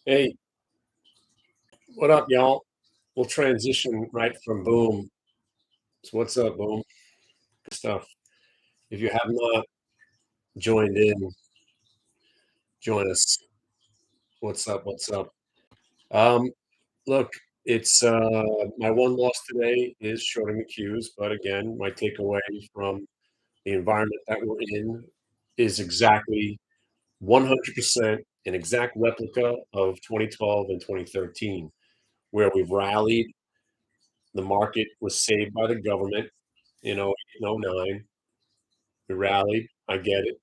Hey, what up, y'all? We'll transition right from Boom. So what's up, Boom? Good stuff. If you have not joined in, join us. What's up? What's up? Um, Look, it's my one loss today is shorting the cues, but again, my takeaway from the environment that we're in is exactly 100% an exact replica of 2012 and 2013, where we've rallied. The market was saved by the government in 08 and '09. We rallied. I get it.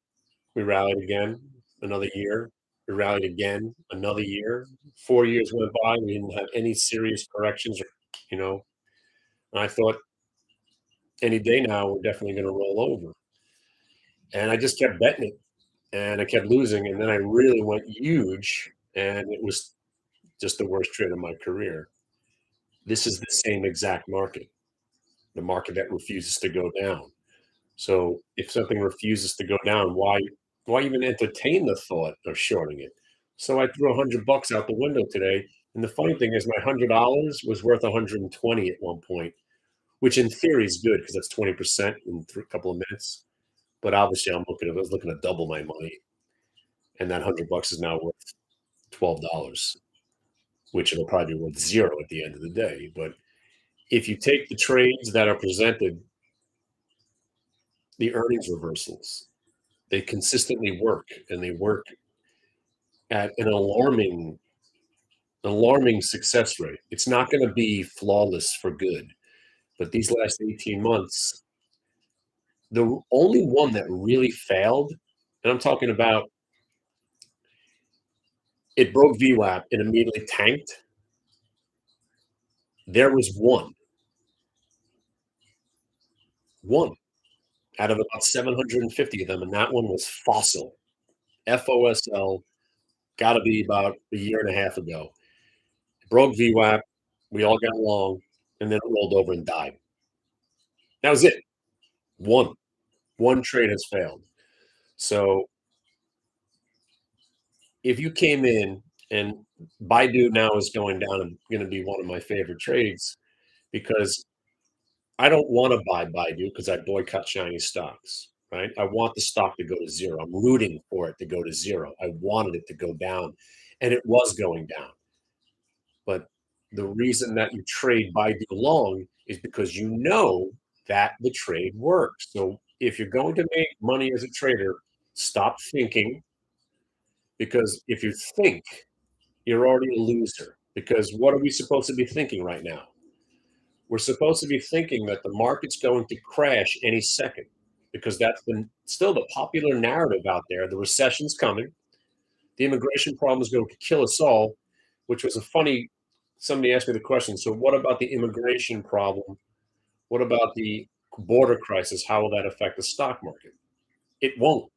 We rallied again another year. We rallied again another year. 4 years went by. We didn't have any serious corrections. You know, and I thought any day now we're definitely going to roll over. And I just kept betting it, and I kept losing. And then I really went huge, and it was just the worst trade of my career. This is the same exact market, the market that refuses to go down. So if something refuses to go down, why even entertain the thought of shorting it? So I threw $100 out the window today. And the funny thing is, my $100 was worth 120 at one point, which in theory is good because that's 20% in a couple of minutes. But obviously, I was looking to double my money, and that $100 is now worth $12, which it'll probably be worth zero at the end of the day. But if you take the trades that are presented, the earnings reversals, they consistently work, and they work at an alarming success rate. It's not going to be flawless for good, but these last 18 months, the only one that really failed, and I'm talking about it broke VWAP and immediately tanked. There was one out of about 750 of them, and that one was Fossil, FOSL, got to be about a year and a half ago. It broke VWAP. We all got along, and then it rolled over and died. That was it. One. One trade has failed. So if you came in and Baidu now is going down and going to be one of my favorite trades because I don't want to buy Baidu because I boycott Chinese stocks, right? I want the stock to go to zero. I'm rooting for it to go to zero. I wanted it to go down, and it was going down. But the reason that you trade Baidu long is because you know that the trade works. So if you're going to make money as a trader, stop thinking, because if you think, you're already a loser. Because what are we supposed to be thinking right now? We're supposed to be thinking that the market's going to crash any second, because that's still the popular narrative out there. The recession's coming. The immigration problem is going to kill us all, which was a funny. Somebody asked me the question. So, what about the immigration problem? What about the border crisis? How will that affect the stock market? It won't,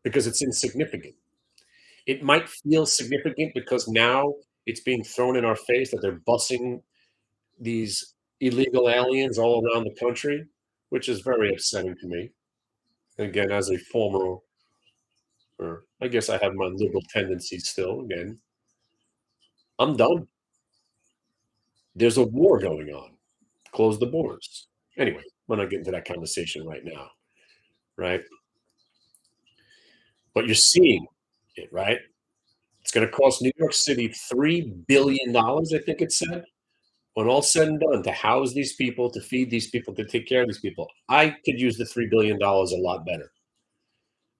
because it's insignificant. It might feel significant because now it's being thrown in our face that they're busing these illegal aliens all around the country, which is very upsetting to me. Again, as a former, or I guess I have my liberal tendencies still. Again, I'm done. There's a war going on. Close the borders. Anyway, we're not getting into that conversation right now, right? But you're seeing it, right? It's going to cost New York City $3 billion, I think it said, when all said and done, to house these people, to feed these people, to take care of these people. I could use the $3 billion a lot better.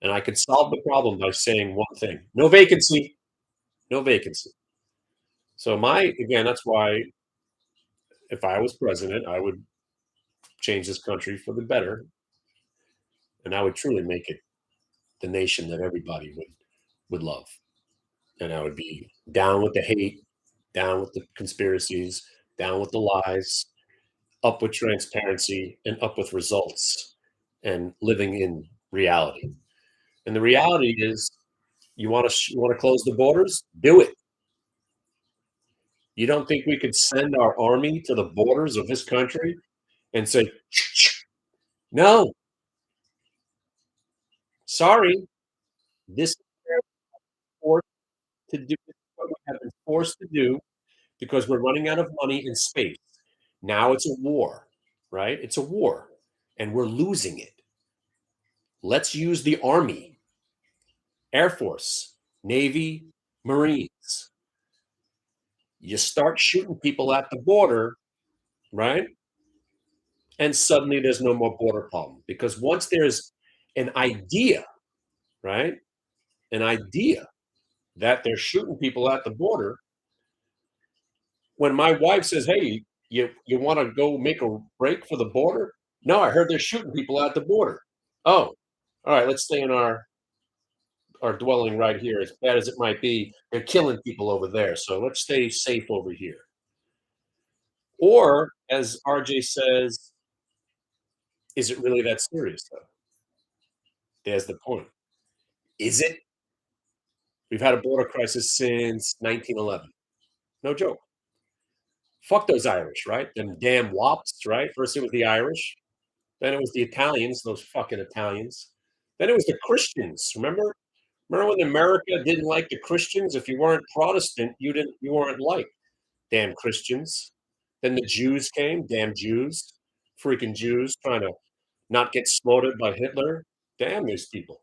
And I could solve the problem by saying one thing: no vacancy, no vacancy. So, again, that's why if I was president, I would change this country for the better. And I would truly make it the nation that everybody would love. And I would be down with the hate, down with the conspiracies, down with the lies, up with transparency, and up with results, and living in reality. And the reality is, you want to close the borders? Do it. You don't think we could send our army to the borders of this country and say, no, sorry, this is forced to do what we have been forced to do because we're running out of money in space. Now it's a war, right? It's a war, and we're losing it. Let's use the Army, Air Force, Navy, Marines. You start shooting people at the border, right? And suddenly there's no more border problem. Because once there's an idea, right? An idea that they're shooting people at the border, when my wife says, "Hey, you want to go make a break for the border?" No, I heard they're shooting people at the border. Oh, all right, let's stay in our dwelling right here. As bad as it might be, they're killing people over there, so let's stay safe over here. Or, as RJ says, is it really that serious though? There's the point. Is it? We've had a border crisis since 1911. No joke. Fuck those Irish, right? Them damn wops, right? First it was the Irish, then it was the Italians, those fucking Italians. Then it was the Christians. Remember when America didn't like the Christians? If you weren't Protestant, you weren't liked. Damn Christians. Then the Jews came, damn Jews, freaking Jews trying to not get slaughtered by Hitler. Damn these people,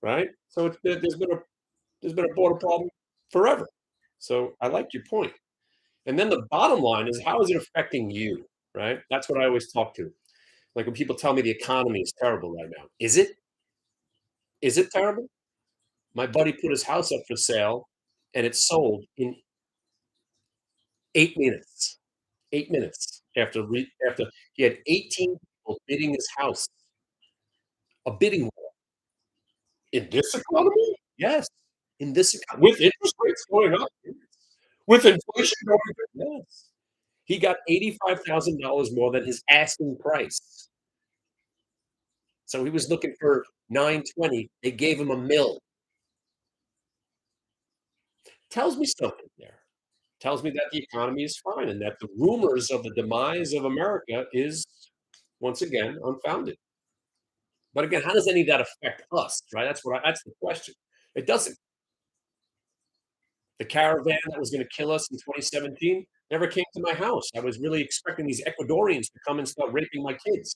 right? So there's been a border problem forever. So I like your point. And then the bottom line is, how is it affecting you, right? That's what I always talk to. Like when people tell me the economy is terrible right now, is it? Is it terrible? My buddy put his house up for sale, and it sold in 8 minutes. 8 minutes after he had 18 people bidding his house. A bidding war in this economy? Yes, in this with interest rates going up, with inflation going up, yes. He got $85,000 more than his asking price. So he was looking for 920. They gave him a mill. Tells me something there. Tells me that the economy is fine and that the rumors of the demise of America is once again unfounded. But again, how does any of that affect us, right? That's the question. It doesn't. The caravan that was going to kill us in 2017 never came to my house. I was really expecting these Ecuadorians to come and start raping my kids.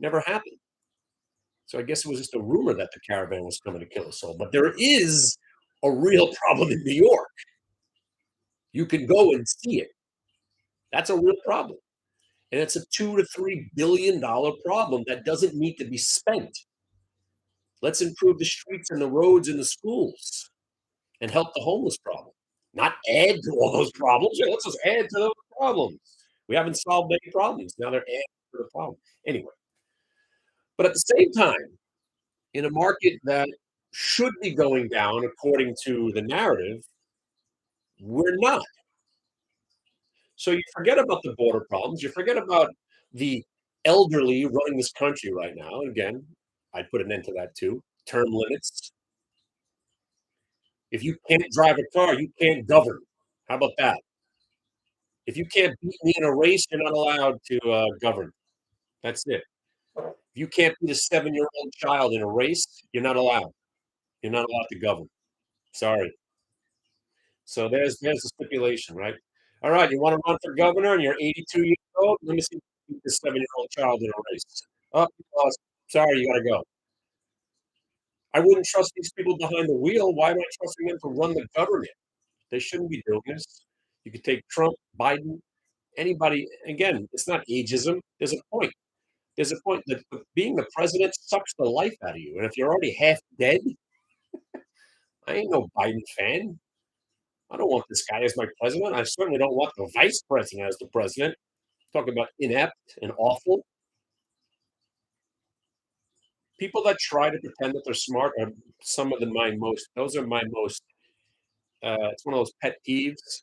Never happened. So I guess it was just a rumor that the caravan was coming to kill us all. But there is a real problem in New York. You can go and see it. That's a real problem. And it's a $2 to $3 billion problem that doesn't need to be spent. Let's improve the streets and the roads and the schools and help the homeless problem. Not add to all those problems. Yeah, let's just add to those problems. We haven't solved any problems. Now they're adding to the problem. Anyway, but at the same time, in a market that should be going down according to the narrative, we're not. So you forget about the border problems. You forget about the elderly running this country right now. And again, I'd put an end to that too. Term limits. If you can't drive a car, you can't govern. How about that? If you can't beat me in a race, you're not allowed to govern. That's it. If you can't beat a 7-year-old child in a race, you're not allowed. You're not allowed to govern. Sorry. So there's the stipulation, right? All right, you want to run for governor and you're 82 years old? Let me see if you beat this 7-year-old child in a race. Oh, you lost. Sorry, you got to go. I wouldn't trust these people behind the wheel. Why am I trusting them to run the government? They shouldn't be doing this. You could take Trump, Biden, anybody. Again, it's not ageism. There's a point. There's a point that being the president sucks the life out of you. And if you're already half dead, I ain't no Biden fan. I don't want this guy as my president. I certainly don't want the vice president as the president. Talk about inept and awful. People that try to pretend that they're smart are some of those are my most, it's one of those pet peeves.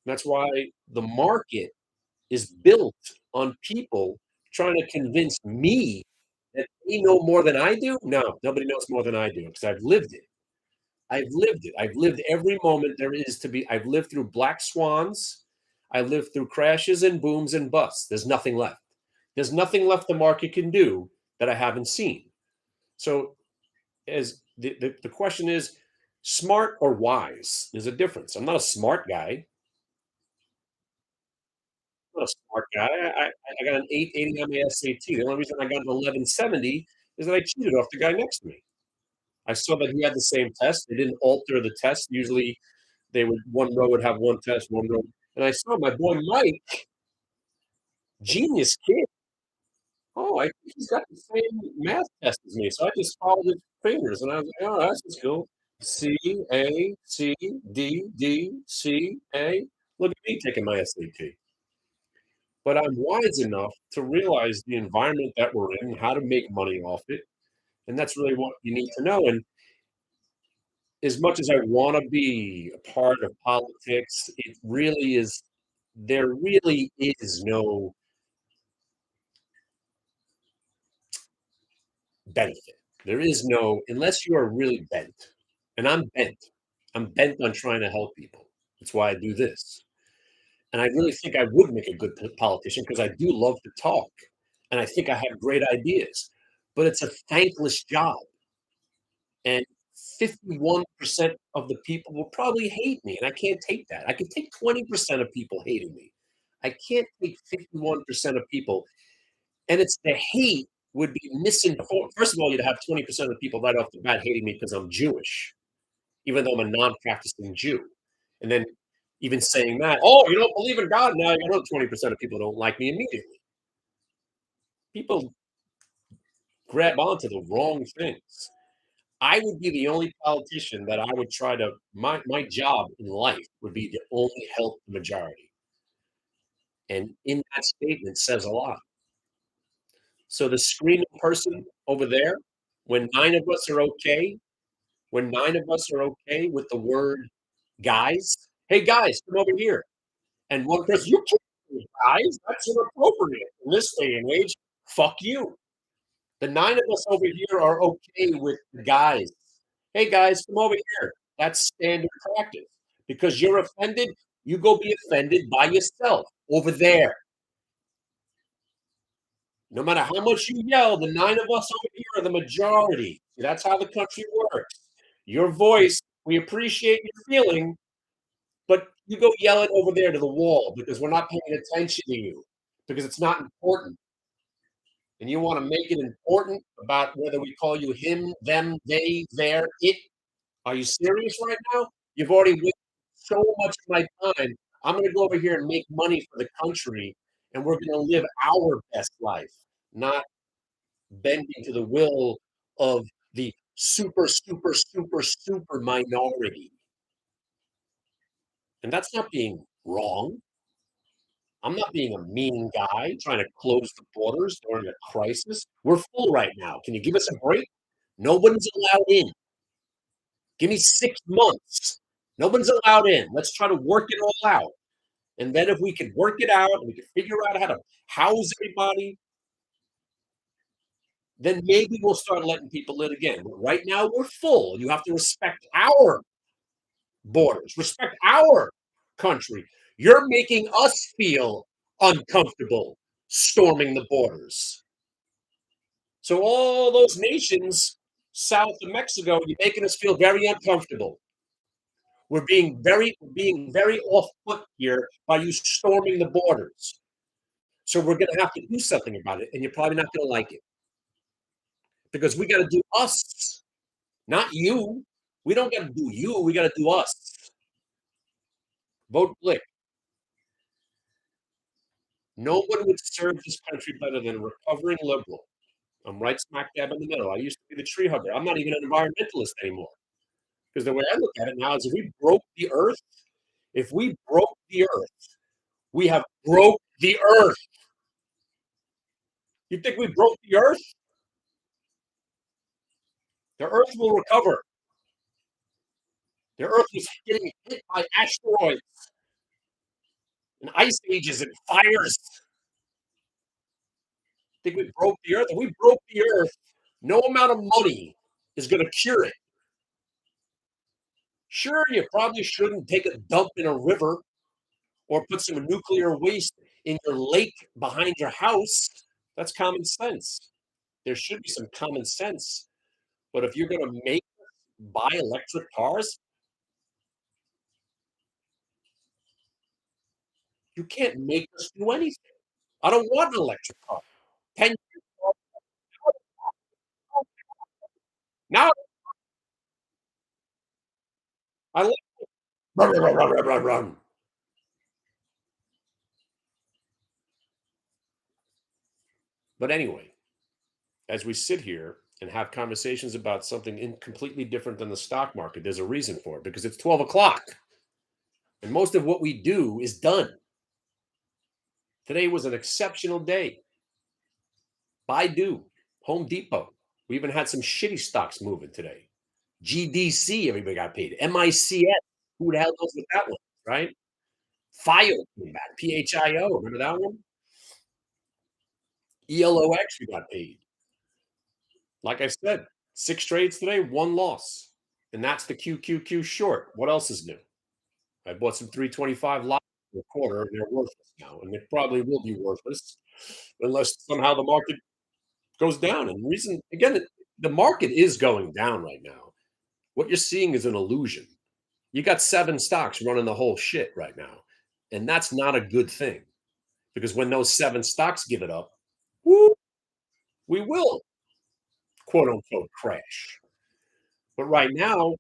That's why the market is built on people trying to convince me that they know more than I do. No, nobody knows more than I do because I've lived it. I've lived it. I've lived every moment there is to be. I've lived through black swans. I lived through crashes and booms and busts. There's nothing left. There's nothing left the market can do that I haven't seen. So, as the question is, Smart or wise, there's a difference. I'm not a smart guy. I'm not a smart guy. I got an 880 on my SAT. The only reason I got an 1170 is that I cheated off the guy next to me. I saw that he had the same test. They didn't alter the test. Usually they would one row would have one test, one row. And I saw my boy Mike, genius kid. Oh, I think he's got the same math test as me. So I just followed his fingers and I was like, oh, that's just cool. C A C D D C A. Look at me taking my SAT. But I'm wise enough to realize the environment that we're in, how to make money off it. And that's really what you need to know. And as much as I want to be a part of politics, it really is, there really is no benefit. There is no, unless you are really bent. And I'm bent. I'm bent on trying to help people. That's why I do this. And I really think I would make a good politician because I do love to talk. And I think I have great ideas. But it's a thankless job. And 51% of the people will probably hate me. And I can't take that. I can take 20% of people hating me. I can't take 51% of people. And it's the hate would be misinformed. First of all, you'd have 20% of the people right off the bat hating me because I'm Jewish, even though I'm a non-practicing Jew. And then even saying that, oh, you don't believe in God now, you know 20% of people don't like me immediately. People grab onto the wrong things. I would be the only politician that I would try to my job in life would be to only help the majority. And in that statement says a lot. So the screaming person over there, when 9 of us are okay, when 9 of us are okay with the word guys, "Hey, guys, come over here." And one person, "You can't say guys, that's inappropriate in this day and age. Fuck you." The 9 of us over here are okay with the guys. "Hey, guys, come over here." That's standard practice. Because you're offended, you go be offended by yourself over there. No matter how much you yell, the 9 of us over here are the majority. That's how the country works. Your voice, we appreciate your feeling, but you go yell it over there to the wall because we're not paying attention to you, because it's not important. And you want to make it important about whether we call you him, them, they, their, it. Are you serious right now? You've already wasted so much of my time. I'm going to go over here and make money for the country, and we're going to live our best life, not bending to the will of the super, super, super, super minority. And that's not being wrong. I'm not being a mean guy trying to close the borders during a crisis. We're full right now. Can you give us a break? Nobody's allowed in. Give me 6 months. Nobody's allowed in. Let's try to work it all out. And then if we can work it out and we can figure out how to house everybody, then maybe we'll start letting people in again. But right now we're full. You have to respect our borders, respect our country. You're making us feel uncomfortable storming the borders. So all those nations south of Mexico, you're making us feel very uncomfortable. We're being very off put here by you storming the borders. So we're going to have to do something about it, and you're probably not going to like it because we got to do us, not you. We don't got to do you. We got to do us. Vote Blick. Nobody would serve this country better than a recovering liberal. I'm right smack dab in the middle. I used to be the tree hugger. I'm not even an environmentalist anymore because the way I look at it now is if we broke the earth, we have broke the earth. You think we broke the earth? The earth will recover. The earth was getting hit by asteroids and ice ages and fires. Think we broke the earth? If we broke the earth, no amount of money is going to cure it. Sure, you probably shouldn't take a dump in a river or put some nuclear waste in your lake behind your house. That's common sense. There should be some common sense. But if you're going to make buy electric cars? You can't make us do anything. I don't want an electric car. 10 years ago, now I like run, run, run, run, run, run. But anyway, as we sit here and have conversations about something completely different than the stock market, there's a reason for it because it's 12 o'clock and most of what we do is done. Today was an exceptional day. Baidu, Home Depot. We even had some shitty stocks moving today. GDC, everybody got paid. MICS, who the hell knows what that was, right? FIO came back. PHIO, remember that one? ELOX, we got paid. Like I said, 6 trades today, 1 loss. And that's the QQQ short. What else is new? I bought some 325 lots for a quarter, and they're worthless now. And they probably will be worthless unless somehow the market goes down. And the reason, again, the market is going down right now. What you're seeing is an illusion. You got 7 stocks running the whole shit right now. And that's not a good thing because when those 7 stocks give it up, woo, we will quote unquote crash. But right now,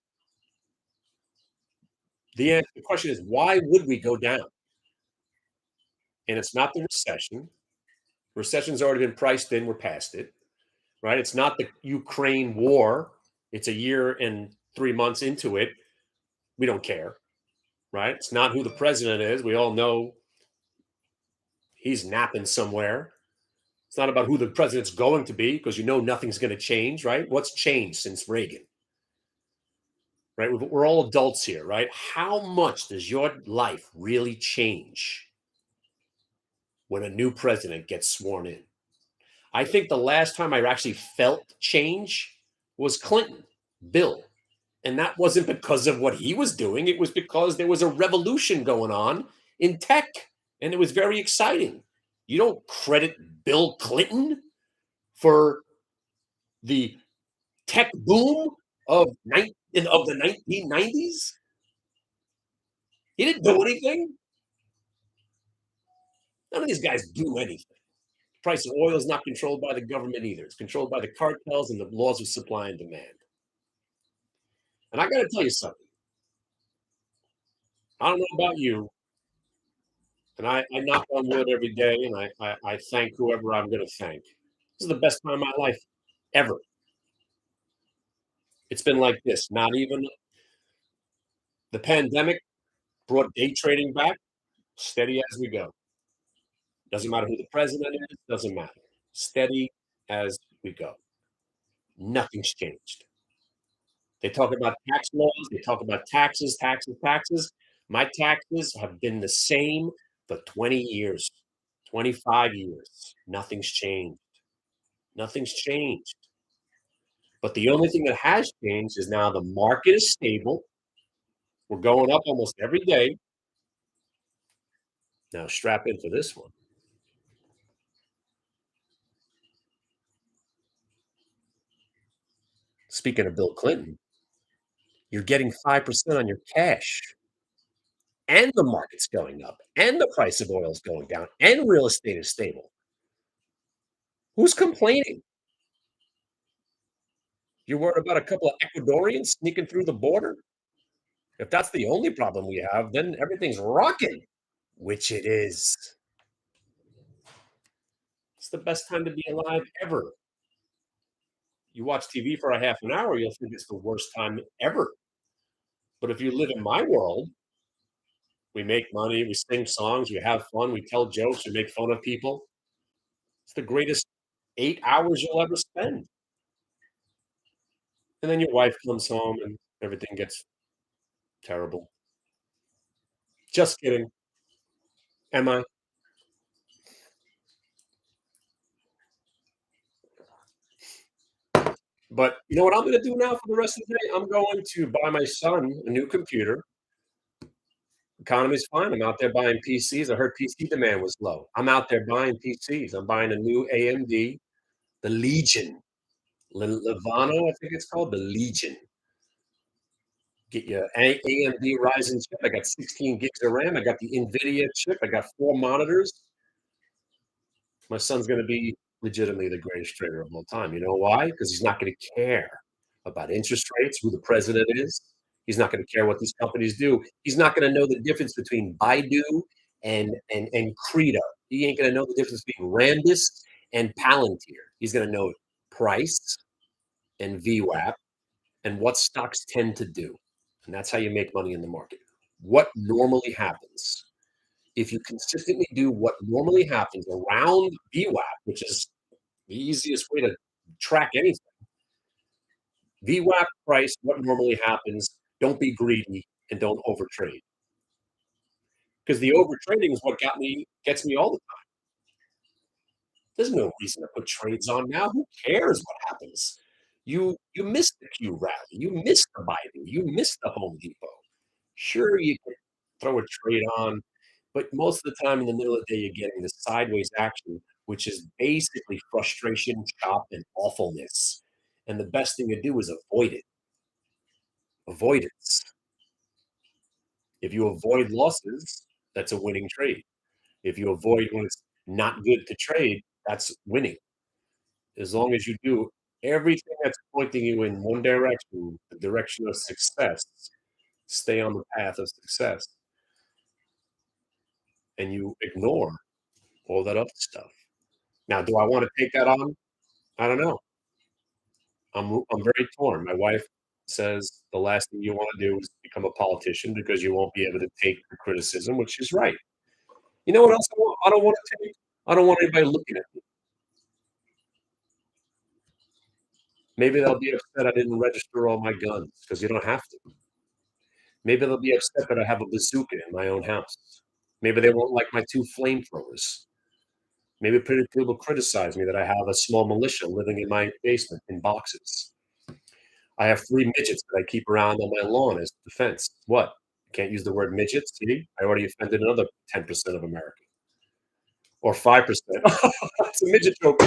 the question is, why would we go down? And it's not the recession. Recession's already been priced in. We're past it, right? It's not the Ukraine war. It's a year and 3 months into it. We don't care, right? It's not who the president is. We all know he's napping somewhere. It's not about who the president's going to be because you know nothing's going to change, right? What's changed since Reagan? Right? We're all adults here, right? How much does your life really change when a new president gets sworn in? I think the last time I actually felt change was Clinton, Bill. And that wasn't because of what he was doing. It was because there was a revolution going on in tech and it was very exciting. You don't credit Bill Clinton for the tech boom of the 1990s. He didn't do anything. None of these guys do anything. The price of oil is not controlled by the government either. It's controlled by the cartels and the laws of supply and demand. And I got to tell you something. I don't know about you, and I knock on wood every day, and I thank whoever I'm going to thank. This is the best time of my life ever. It's been like this. Not even the pandemic brought day trading back. Steady as we go. Doesn't matter who the president is. Doesn't matter. Steady as we go. Nothing's changed. They talk about tax laws. They talk about taxes, taxes, taxes. My taxes have been the same for 20 years, 25 years. Nothing's changed. Nothing's changed. But the only thing that has changed is now the market is stable. We're going up almost every day. Now strap in for this one. Speaking of Bill Clinton, you're getting 5% on your cash, and the market's going up, and the price of oil is going down, and real estate is stable. Who's complaining? You're worried about a couple of Ecuadorians sneaking through the border? If that's the only problem we have, then everything's rocking, which it is. It's the best time to be alive ever. You watch TV for a half an hour, you'll think it's the worst time ever. But if you live in my world, we make money, we sing songs, we have fun, we tell jokes, we make fun of people. It's the greatest 8 hours you'll ever spend. And then your wife comes home and everything gets terrible. Just kidding. Am I? But you know what I'm gonna do now for the rest of the day? I'm going to buy my son a new computer. Economy's fine. I'm out there buying PCs. I heard PC demand was low. I'm out there buying PCs. I'm buying a new AMD, the Legion. Levano, I think it's called, the Legion. Get your AMD Ryzen chip. I got 16 gigs of RAM. I got the NVIDIA chip. I got 4 monitors. My son's going to be legitimately the greatest trader of all time. You know why? Because he's not going to care about interest rates, who the president is. He's not going to care what these companies do. He's not going to know the difference between Baidu and Credo. He ain't going to know the difference between Rambus and Palantir. He's going to know price and VWAP and what stocks tend to do. And that's how you make money in the market. What normally happens? If you consistently do what normally happens around VWAP, which is the easiest way to track anything, VWAP price, what normally happens, don't be greedy and don't overtrade. Because the overtrading is what gets me all the time. There's no reason to put trades on now. Who cares what happens? You missed the Q rally, you missed the Biden, you missed the Home Depot. Sure, you can throw a trade on, but most of the time in the middle of the day, you're getting this sideways action, which is basically frustration, chop, and awfulness. And the best thing to do is avoid it. Avoidance. If you avoid losses, that's a winning trade. If you avoid when it's not good to trade, that's winning. As long as you do everything that's pointing you in one direction, the direction of success, stay on the path of success, and you ignore all that other stuff. Now, do I want to take that on? I don't know. I'm very torn. My wife says the last thing you want to do is become a politician because you won't be able to take the criticism, which is right. You know what else I don't want to take? I don't want anybody looking at me. Maybe they'll be upset I didn't register all my guns because you don't have to. Maybe they'll be upset that I have a bazooka in my own house. Maybe they won't like my 2 flamethrowers. Maybe people will criticize me that I have a small militia living in my basement in boxes. I have 3 midgets that I keep around on my lawn as defense. What? Can't use the word midget? See, I already offended another 10% of America. Or 5%. It's a midget joke.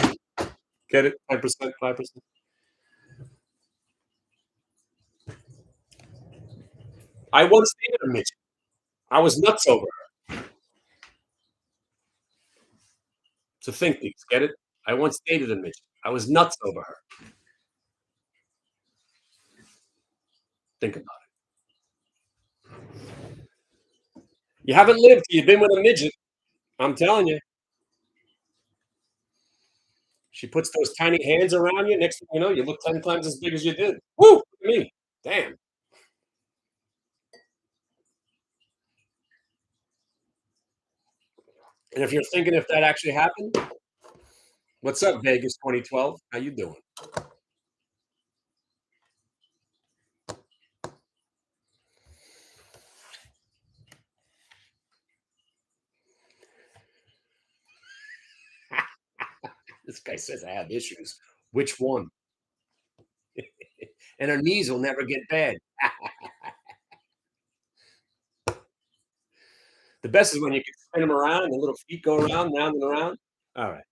Get it? 5%, 5%. I once dated a midget. I was nuts over her. So think these, get it? I once dated a midget. I was nuts over her. Think about it. You haven't lived, you've been with a midget. I'm telling you. She puts those tiny hands around you. Next thing you know, you look 10 times as big as you did. Woo! Look at me. Damn. And if you're thinking if that actually happened, what's up, Vegas 2012? How you doing? This guy says I have issues. Which one? And her knees will never get bad. The best is when you can spin them around and the little feet go around, round and around. All right.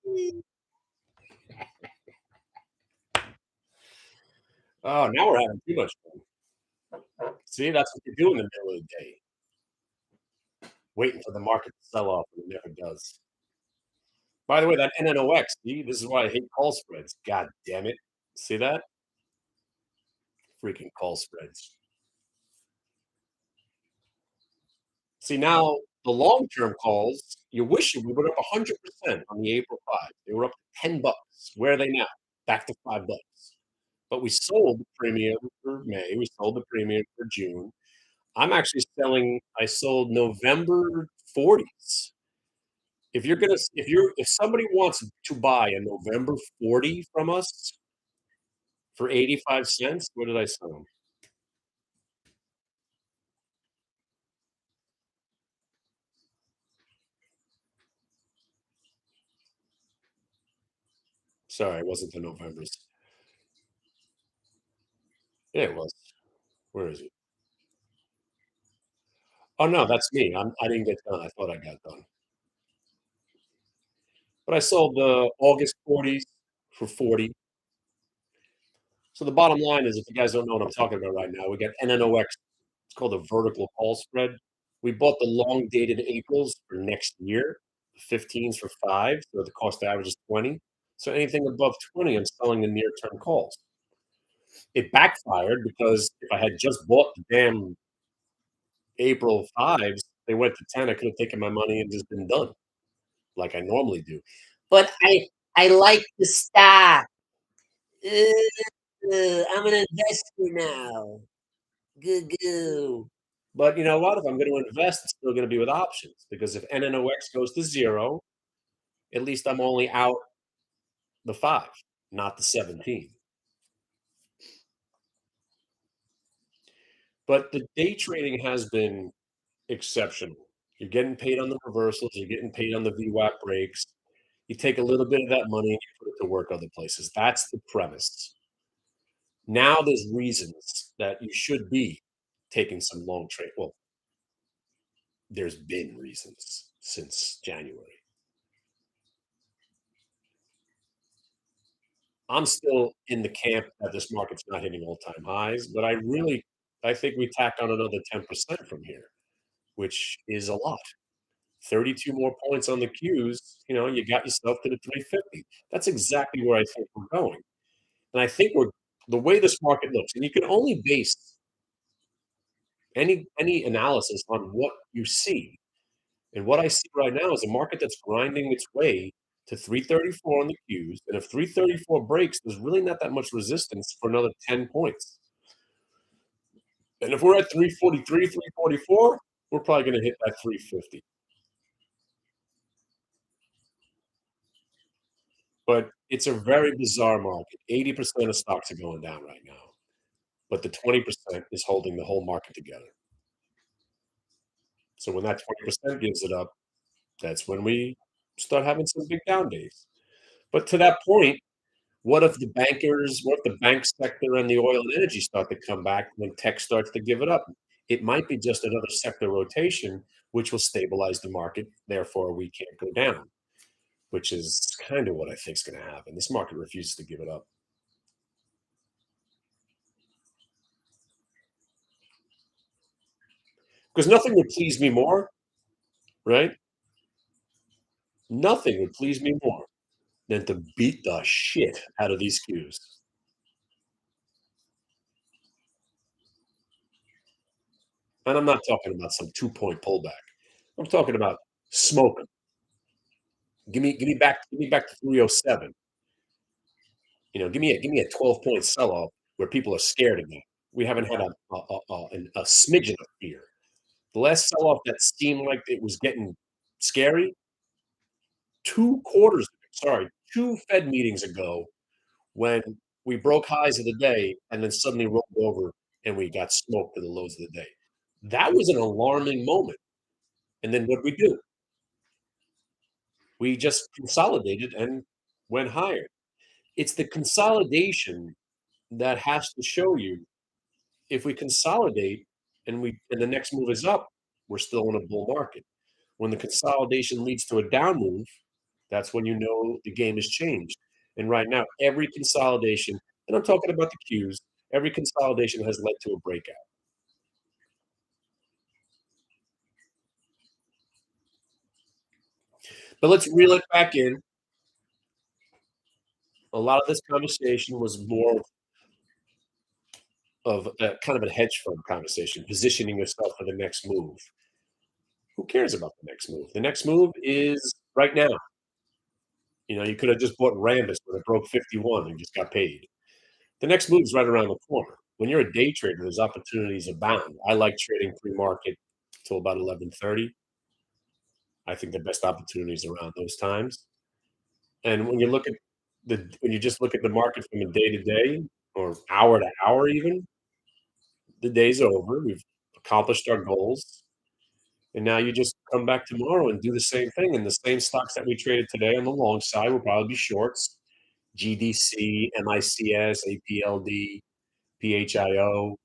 Whee! Oh, now we're having too much fun. See, that's what you do in the middle of the day, waiting for the market to sell off, and it never does. By the way, that NNOX, see, this is why I hate call spreads. God damn it. See that? Freaking call spreads. See, now the long-term calls, you wish we were up 100% on the April 5. They were up to $10. Where are they now? Back to $5. But we sold the premium for May. We sold the premium for June. I'm actually selling. I sold November 40s. If somebody wants to buy a November 40 from us for 85 cents, what did I sell them? Sorry, it wasn't the Novembers. Yeah, it was. Where is it? Oh no, that's me. I didn't get done. I thought I got done. But I sold the August 40s for 40. So the bottom line is, if you guys don't know what I'm talking about right now, we got NNOX. It's called a vertical call spread. We bought the long dated Aprils for next year, the 15s for 5, so the cost average is 20. So anything above 20, I'm selling the near term calls. It backfired because if I had just bought the damn April 5s, they went to 10, I could have taken my money and just been done like I normally do. But I like the stock. I'm an investor now. Goo goo. But you know what? If I'm going to invest, it's still going to be with options because if NNOX goes to 0, at least I'm only out the 5, not the 17. But the day trading has been exceptional. You're getting paid on the reversals, you're getting paid on the VWAP breaks. You take a little bit of that money and you put it to work other places. That's the premise. Now there's reasons that you should be taking some long trade. Well, there's been reasons since January. I'm still in the camp that this market's not hitting all-time highs, but I think we tack on another 10% from here, which is a lot. 32 more points on the Qs, you got yourself to the 350. That's exactly where I think we're going. And I think we're the way this market looks, and you can only base any analysis on what you see. And what I see right now is a market that's grinding its way to 334 on the Qs. And if 334 breaks, there's really not that much resistance for another 10 points. And if we're at 343, 344, we're probably going to hit that 350. But it's a very bizarre market. 80% of stocks are going down right now, but the 20% is holding the whole market together. So when that 20% gives it up, that's when we start having some big down days. But to that point, what if the bank sector and the oil and energy start to come back when tech starts to give it up? It might be just another sector rotation, which will stabilize the market. Therefore, we can't go down, which is kind of what I think is going to happen. This market refuses to give it up. Because nothing would please me more, right? Nothing would please me more than to beat the shit out of these Qs. And I'm not talking about some 2-point pullback. I'm talking about smoke 'em. Give me back to 307. Give me a 12-point sell-off where people are scared of me. We haven't had a smidgen of fear. The last sell-off that seemed like it was getting scary, 2 quarters sorry, 2 Fed meetings ago when we broke highs of the day and then suddenly rolled over and we got smoked to the lows of the day. That was an alarming moment. And then what we do? We just consolidated and went higher. It's the consolidation that has to show you if we consolidate and the next move is up, we're still in a bull market. When the consolidation leads to a down move, that's when you know the game has changed. And right now, every consolidation, and I'm talking about the Qs, every consolidation has led to a breakout. But let's reel it back in. A lot of this conversation was more of a kind of a hedge fund conversation, positioning yourself for the next move. Who cares about the next move? The next move is right now. You could have just bought Rambus when it broke 51 and just got paid. The next move is right around the corner. When you're a day trader, there's opportunities abound. I like trading pre-market till about 11:30. I think the best opportunities around those times. And when you just look at the market from a day to day or hour to hour even, the day's over. We've accomplished our goals. And now you just come back tomorrow and do the same thing. And the same stocks that we traded today on the long side will probably be shorts. GDC, MICS, APLD, PHIO.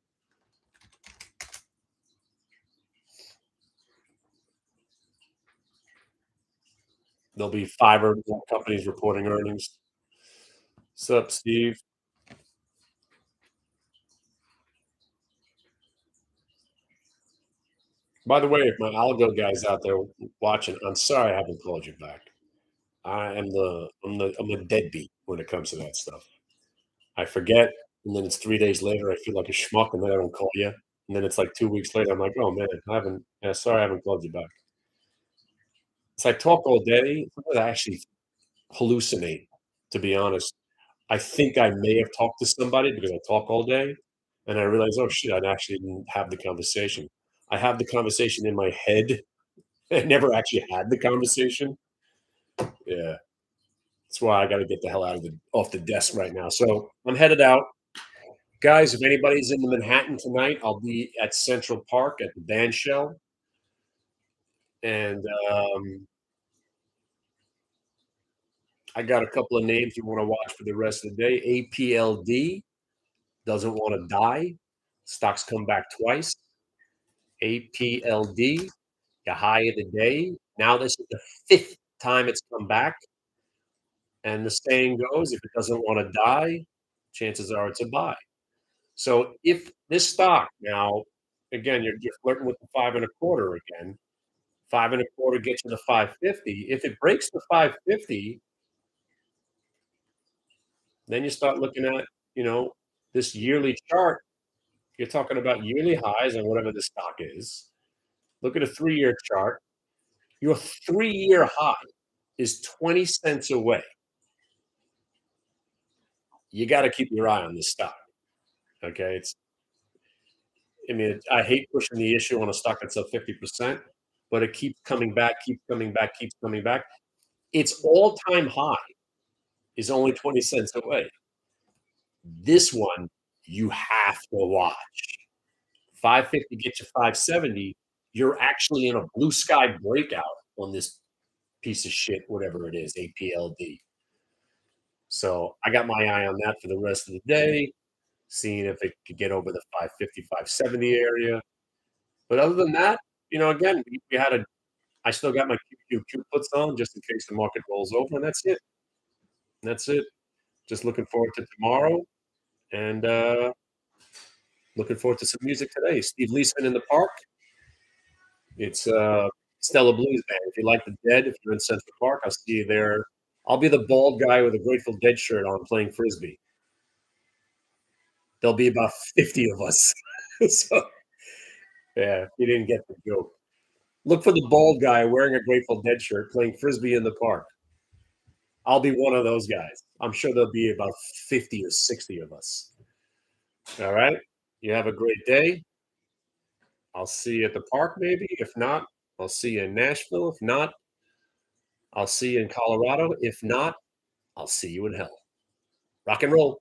There'll be 5 or more companies reporting earnings. What's up, Steve? By the way, if my algo guys out there watching, I'm sorry I haven't called you back. I'm a deadbeat when it comes to that stuff. I forget, and then it's 3 days later, I feel like a schmuck, and then I don't call you, and then it's like 2 weeks later, I'm like, "Oh, man, I haven't yeah, sorry I haven't called you back." So I talk all day, sometimes I actually hallucinate, to be honest. I think I may have talked to somebody because I talk all day, and I realize, "Oh, shit, I actually didn't have the conversation." I have the conversation in my head. I never actually had the conversation. Yeah. That's why I gotta get the hell out of the off the desk right now. So, I'm headed out. Guys, if anybody's in Manhattan tonight, I'll be at Central Park at the band shell, and, I got a couple of names you wanna watch for the rest of the day. APLD, Doesn't Wanna Die. Stocks come back twice. APLD, the high of the day. Now this is the 5th time it's come back, and the saying goes, "If it doesn't wanna die, chances are it's a buy." So if this stock now, again, you're flirting with the 5 and a quarter again. 5 and a quarter gets you to 550. If it breaks the 550, then you start looking at, you know, this yearly chart. You're talking about yearly highs on whatever the stock is. Look at a 3-year chart. Your 3-year high is 20 cents away. You got to keep your eye on this stock. Okay. I mean, I hate pushing the issue on a stock that's up 50%, but it keeps coming back, keeps coming back, keeps coming back. Its all-time high is only 20 cents away. This one you have to watch. 550 gets you 570. You're actually in a blue sky breakout on this piece of shit, whatever it is, APLD. So I got my eye on that for the rest of the day, seeing if it could get over the 550, 570 area. But other than that, again, we had a I still got my QQQ puts on just in case the market rolls over, and that's it. That's it. Just looking forward to tomorrow and looking forward to some music today. Steve Leisman in the Park. It's Stella Blues Band. If you like the Dead, if you're in Central Park, I'll see you there. I'll be the bald guy with a Grateful Dead shirt on playing frisbee. There'll be about 50 of us. So, yeah, you didn't get the joke. Look for the bald guy wearing a Grateful Dead shirt playing frisbee in the park. I'll be one of those guys. I'm sure there'll be about 50 or 60 of us. All right. You have a great day. I'll see you at the park, maybe. If not, I'll see you in Nashville. If not, I'll see you in Colorado. If not, I'll see you in hell. Rock and roll.